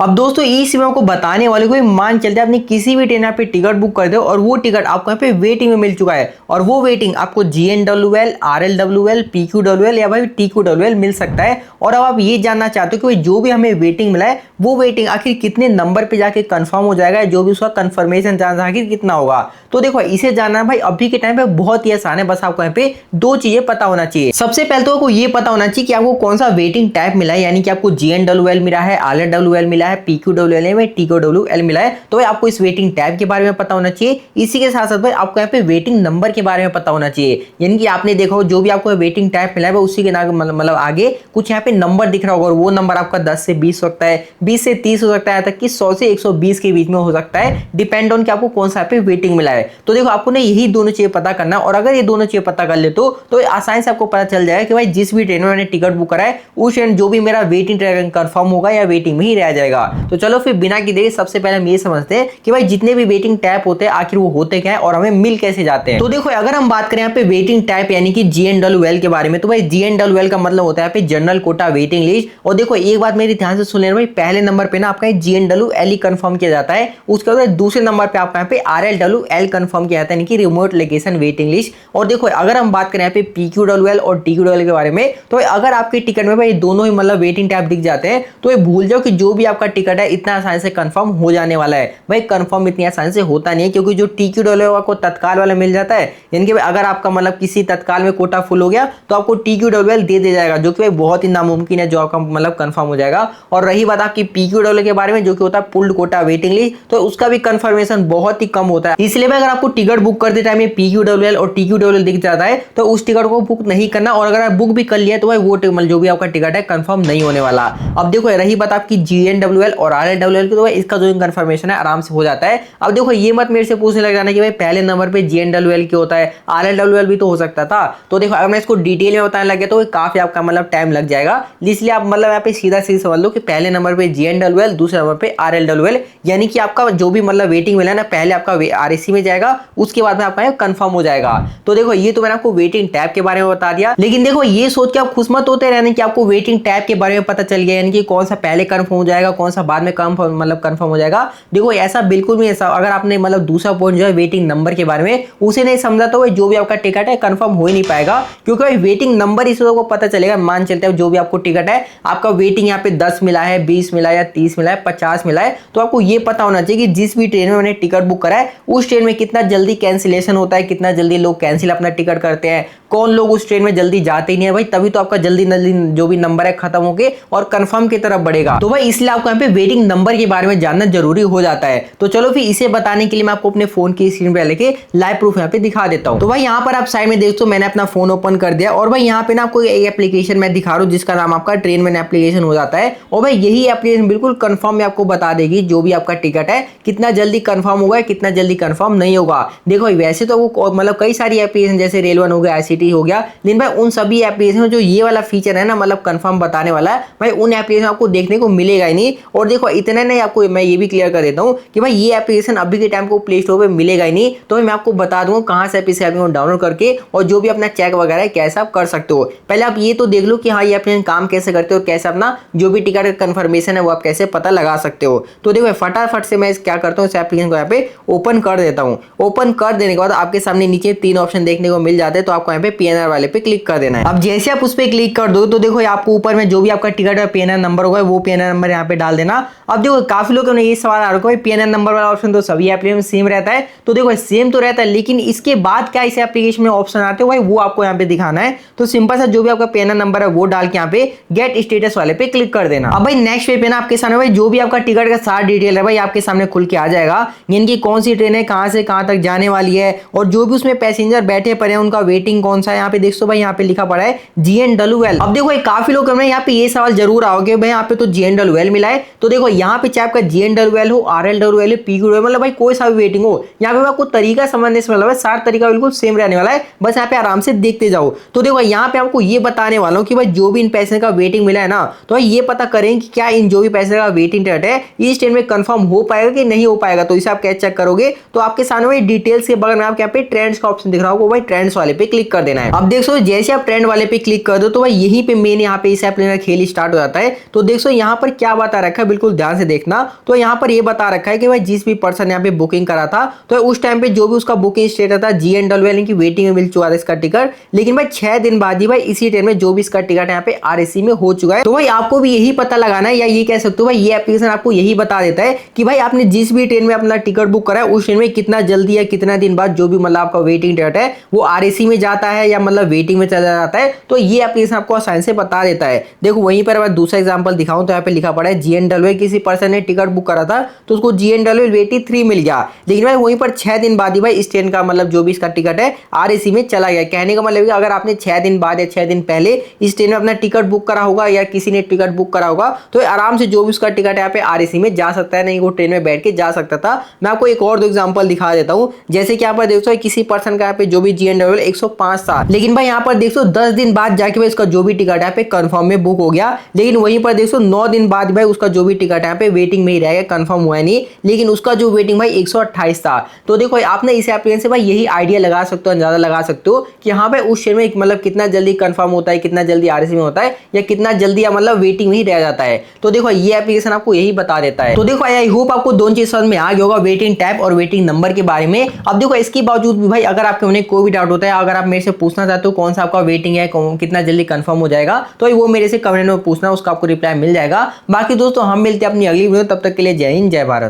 अब दोस्तों इस मैं आपको बताने वाले को मान चलते आपने किसी भी ट्रेन यहाँ पे टिकट बुक कर दो और वो टिकट आपको यहाँ पे वेटिंग में मिल चुका है और वो वेटिंग आपको GNWL, RLWL, PQWL या भाई TQWL मिल सकता है। और अब आप ये जानना चाहते हो कि भाई जो भी हमें वेटिंग मिला है वो वेटिंग आखिर कितने नंबर पे जाके कंफर्म हो जाएगा, जो भी उसका कंफर्मेशन चांस आखिर कितना होगा। तो देखो इसे जानना भाई अभी के टाइम पे बहुत ही आसान है, बस आपको यहाँ पे दो चीजें पता होना चाहिए। सबसे पहले तो आपको ये पता होना चाहिए कि आपको कौन सा वेटिंग टाइप मिला है, यानी कि आपको GNWL मिला है, RLWL मिला है, PQWL में TQWL मिला है। तो भाई आपको इस वेटिंग टाइप के बारे में पता होना चाहिए। इसी के साथ साथ भाई आपको यहाँ पे वेटिंग नंबर के बारे में पता होना चाहिए, यानी कि आपने देखा हो जो भी आपको वेटिंग टाइप मिला है उसी के मतलब आगे कुछ यहाँ पे नंबर दिख रहा होगा और वो नंबर आपका 10 से 20 हो सकता है, 20 से 30 हो सकता है, तक कि 100 से 120 के बीच में हो सकता है, डिपेंड ऑन कि आपको कौन सा पे वेटिंग मिला है। तो देखो आपको ना यही दोनों चीजें पता करना है और अगर ये दोनों चीजें पता कर ले तो आसानी से आपको पता चल जाएगा कि भाई जिस भी ट्रेन में मैंने टिकट बुक करा है उस ट्रेन जो भी मेरा वेटिंग ट्रेन कंफर्म होगा या वेटिंग में ही रह जाएगा। तो चलो फिर बिना की देरी सबसे पहले हम ये समझते हैं कि भाई जितने भी वेटिंग टैप होते हैं आखिर वो होते क्या है और हमें मिल कैसे जाते हैं। तो देखो अगर हम बात करें यहाँ पे वेटिंग टैप यानी कि GNWL के बारे में, तो भाई GNWL का मतलब होता है यहाँ पे जनरल कोटा वेटिंग लिस्ट। और देखो एक बात मेरी ध्यान से सुन लेना भाई, पहले नंबर पे ना आपका GNWL ही कंफर्म किया जाता है, उसके बाद दूसरे नंबर पे आपका यहाँ पे RLWL कंफर्म किया जाता है, यानी कि रिमोट लोकेशन वेटिंग लिस्ट। और देखो अगर हम बात करें यहाँ पे PQWL और TQWL के बारे में, तो अगर आपके टिकट में भाई दोनों ही मतलब वेटिंग टैप दिख जाते हैं तो ये भूल जाओ कि जो भी आपका टिकट है इतना आसानी से कंफर्म हो जाने वाला है। भाई कंफर्म इतनी आसानी से होता नहीं है, क्योंकि जो TQWL को तत्काल वाला मिल जाता है, यानी कि अगर आपका मतलब किसी तत्काल में कोटा फुल हो गया तो आपको TQWL दे दिया जाएगा, जो कि भाई बहुत ही नामुमकिन है जो आपका मतलब कंफर्म हो जाएगा। और रही बात आपकी PQWL के बारे में जो कि होता है पुल्ड कोटा वेटिंग लिस्ट, तो उसका भी कंफर्मेशन बहुत ही कम होता है। इसलिए अगर आपको टिकट बुक करते टाइम में PQWL और TQWL दिख जाता है तो उस टिकट को बुक नहीं करना, और अगर आप बुक भी कर लिया तो भाई वो जो भी आपका टिकट है कंफर्म नहीं होने वाला। अब देखो रही बात आपकी GNWL और RLWL की, तो भाई इसका जो कंफर्मेशन है आराम से हो जाता है। अब देखो ये मत मेरे से पूछने लग जाना कि भाई पहले नंबर पे GNWL क्यों होता है, RLWL भी तो हो सकता था। तो देखो अगर मैं इसको डिटेल में बताने लगे तो काफी आपका मतलब टाइम लग जाएगा, इसलिए आप मतलब यहाँ पे सीधा सीधा समझ लो कि पहले नंबर पे GNWL, दूसरे नंबर पे RLWL, यानी कि आपका जो भी मतलब वेटिंग मिला है ना पहले आपका RAC में जाएगा, उसके बाद में आपका कंफर्म हो जाएगा। तो देखो ये तो मैंने आपको वेटिंग टैब के बारे में बता दिया, लेकिन देखो ये सोच के आप खुश मत होते रहने कि आपको वेटिंग टैब के बारे में पता चल गया, यानी कि कौन सा पहले कंफर्म हो जाएगा कौन सा बाद में कंफर्म हो जाएगा। देखो ऐसा बिल्कुल भी ऐसा, अगर आपने मतलब दूसरा पॉइंट जो है वेटिंग नंबर के बारे में उसे नहीं समझा तो जो भी आपका टिकट है कंफर्म हो ही नहीं पाएगा, क्योंकि भाई वेटिंग नंबर इस को पता चलेगा। मान चलते हैं जो भी आपको टिकट है आपका वेटिंग यहाँ पे 10 मिला है, 20 मिला है या 30 मिला है, 50 मिला है, तो आपको ये पता होना चाहिए कि जिस भी ट्रेन में मैंने टिकट बुक करा है उस ट्रेन में कितना जल्दी कैंसिलेशन होता है, कितना जल्दी लोग कैंसिल अपना टिकट करते हैं, कौन लोग उस ट्रेन में जल्दी जाते ही नहीं है भाई, तभी तो आपका जल्दी जल्दी जो भी नंबर है खत्म होके और कंफर्म की तरफ बढ़ेगा। तो भाई इसलिए आपको यहाँ पे वेटिंग नंबर के बारे में जानना जरूरी हो जाता है। तो चलो फिर इसे बताने के लिए मैं आपको अपने फोन की स्क्रीन पे लेके लाइव प्रूफ यहाँ पे दिखा देता हूँ। तो भाई यहाँ पर आप साइड में देखो मैंने अपना फोन ओपन कर दिया और भाई यहाँ पे ना आपको एक एप्लीकेशन मैं दिखा रहा हूँ जिसका नाम आपका ट्रेन मैन एप्लीकेशन हो जाता है। और भाई यही एप्लीकेशन बिल्कुल कंफर्म में आपको बता देगी जो भी आपका टिकट है कितना जल्दी कंफर्म होगा कितना जल्दी कंफर्म नहीं होगा। देखो वैसे तो वो मतलब कई सारी एप्लीकेशन जैसे रेलवन हो गया, ICT हो गया, लेकिन भाई उन सभी एप्लीकेशन में जो ये वाला फीचर है ना मतलब कंफर्म बताने वाला है, भाई उन एप्लीकेशन आपको देखने को मिलेगा ही नहीं। और देखो इतना नहीं, आपको मैं ये भी क्लियर कर देता हूँ कि भाई ये एप्लीकेशन अभी के टाइम को प्ले स्टोर पे मिलेगा ही नहीं। तो मैं आपको बता दूंगा कहां से आप इस एप्लीकेशन को डाउनलोड करके और जो भी अपना चेक वगैरह कैसे आप कर सकते हो। पहले आप ये तो देख लो कि हाँ ये एप्लीकेशन काम कैसे करते हो, कैसे अपना जो भी टिकट का कंफर्मेशन है वो आप कैसे पता लगा सकते हो। तो देखो फटाफट से मैं क्या करता हूँ इस एप्लीकेशन को यहाँ पे ओपन कर देता हूँ। ओपन कर देने के बाद आपके सामने नीचे 3 ऑप्शन देखने को मिल जाते हैं, तो आपको यहाँ पे PNR वाले पे क्लिक कर देना है। अब जैसे आप उस पर क्लिक कर दो तो देखो आपको ऊपर में जो भी आपका टिकट है PNR नंबर होगा वो PNR नंबर यहाँ पे डाल देना। अब देखो काफी लोगों ने ये सवाल आ रखा है PNR नंबर वाला ऑप्शन तो सभी एप्लीकेशन सेम रहता है, तो देखो सेम तो रहता है लेकिन इसके बाद क्या इस एप्लीकेशन में ऑप्शन आते हैं भाई वो आपको यहाँ पे दिखाना है। तो सिंपल सा जो भी आपका PNR नंबर है वो डाल के यहाँ पे गेट स्टेटस वाले पे क्लिक कर देना। अब भाई नेक्स्ट पे ना आपके सामने भाई जो भी आपका टिकट का सारा डिटेल है भाई आपके सामने खुल के आ जाएगा, यानी कि कौन सी ट्रेन है कहां से कहां तक जाने वाली है और जो भी उसमें पैसेंजर बैठे पड़े हैं उनका वेटिंग कौन सा है। यहाँ पे देखो भाई यहाँ पे लिखा पड़ा है GNWL। अब देखो काफी लोग यहाँ पे ये सवाल जरूर आओगे भाई यहाँ पे तो GNWL मिला है, तो देखो यहाँ पे चाहे आपका GNWL हो, RLWL हो, PQWL मतलब भाई कोई सा भी वेटिंग हो, यहाँ पे आपको तरीका समझने से मतलब है सारा तरीका बिल्कुल सेम रहने वाला है, बस यहाँ पे आराम से देखते जाओ। तो देखो यहाँ पे आपको ये बताने वाला हूँ कि भाई जो भी इन पैसेंजर का वेटिंग मिला है ना, तो भाई ये पता करें कि क्या इन जो भी पैसेंजर का वेटिंग टिकट है इस ट्रेन में कंफर्म हो पाएगा कि नहीं हो पाएगा। तो इसे आप कैसे चेक करोगे, तो आपके सामने भाई डिटेल्स के बगल में आपके यहाँ पे ट्रेंड्स का ऑप्शन दिख रहा होगा, भाई ट्रेंड्स वाले पे क्लिक कर देना है। अब देख सो जैसे आप ट्रेंड वाले पे क्लिक कर दो तो भाई यहीं पे मेन यहाँ पे इस एप्लीकेशन का खेल स्टार्ट हो जाता है। तो देख सो यहाँ पर क्या बता रखा है, बिल्कुल ध्यान से देखना। तो यहाँ पर ये बता रखा है कि भाई जिस भी पर्सन यहाँ पे बुकिंग करा था तो उस टाइम पे जो भी उसका बुकिंग स्टेटस था GNW यानी कि वेटिंग में मिल चुका था इसका टिकट, लेकिन भाई 6 दिन बाद ही भाई इसी ट्रेन में जो भी इसका टिकट यहाँ पे RAC में हो चुका है। तो भाई आपको भी यही पता लगाना है, या ये कह सकते हो भाई ये एप्लीकेशन आपको यही बता देता है कि भाई आपने जिस भी ट्रेन में अपना टिकट बुक करा है उस ट्रेन में कितना जल्दी या कितना दिन बाद जो भी मतलब आपका वेटिंग टिकट है वो RAC में जाता है या मतलब वेटिंग में चला जाता है। तो ये एप्लीकेशन आपको आसानी से बता देता है। देखो वहीं पर मैं दूसरा एग्जांपल दिखाऊं तो यहाँ पे लिखा पड़ा है GNW, किसी पर्सन ने टिकट बुक करा था तो उसको GNW वेटिंग 3 मिल गया, लेकिन भाई वहीं पर 6 दिन बाद ही भाई इस ट्रेन का मतलब जो भी इसका टिकट है RAC में चला गया। कहने का मतलब अगर आपने 6 दिन बाद या 6 दिन पहले इस ट्रेन में अपना टिकट बुक करा होगा या किसी ने टिकट बुक करा होगा तो आराम से जो भी उसका टिकट यहाँ पे RAC में जा सकता है, नहीं वो ट्रेन में बैठ के जा सकता था। मैं आपको एक और दो एग्जांपल दिखा देता हूँ। जैसे कि यहाँ पर देखो किसी पर्सन का यहाँ पे जो भी GNW 105 था, लेकिन भाई यहाँ पर देखो 10 दिन बाद जाके भाई उसका जो भी टिकट यहाँ पे कंफर्म में बुक हो गया, लेकिन वहीं पर देखो 9 दिन बाद भाई उसका जो भी टिकट यहाँ पे वेटिंग में ही रहेगा, कंफर्म हुआ नहीं, लेकिन उसका जो वेटिंग भाई 128 था। तो देखो आपने इस एप्लीकेशन से भाई यही आइडिया लगा सकते हो, अंदाजा लगा सकते हो कि यहाँ पे उस शेयर में मतलब कितना जल्दी कंफर्म होता है, कितना जल्दी RAC में होता है या कितना जल्दी मतलब वेटिंग में ही रह जाता है। तो देखो ये एप्लीकेशन आपको यही बता देता है। तो देखो आई होप आपको दोनों चीज समझ में आ गया होगा, वेटिंग टाइप और वेटिंग नंबर के बारे में। अब देखो इसके बावजूद भी भाई अगर आपके उन्हें कोई भी डाउट होता है, अगर आप मेरे से पूछना चाहते हो कौन सा आपका वेटिंग है, कितना जल्दी कंफर्म हो जाएगा, तो वो मेरे से कमेंट में पूछना, उसका आपको रिप्लाई मिल जाएगा। बाकी दोस्तों हम मिलते हैं अपनी अगली वीडियो, तब तक के लिए जय हिंद जय भारत।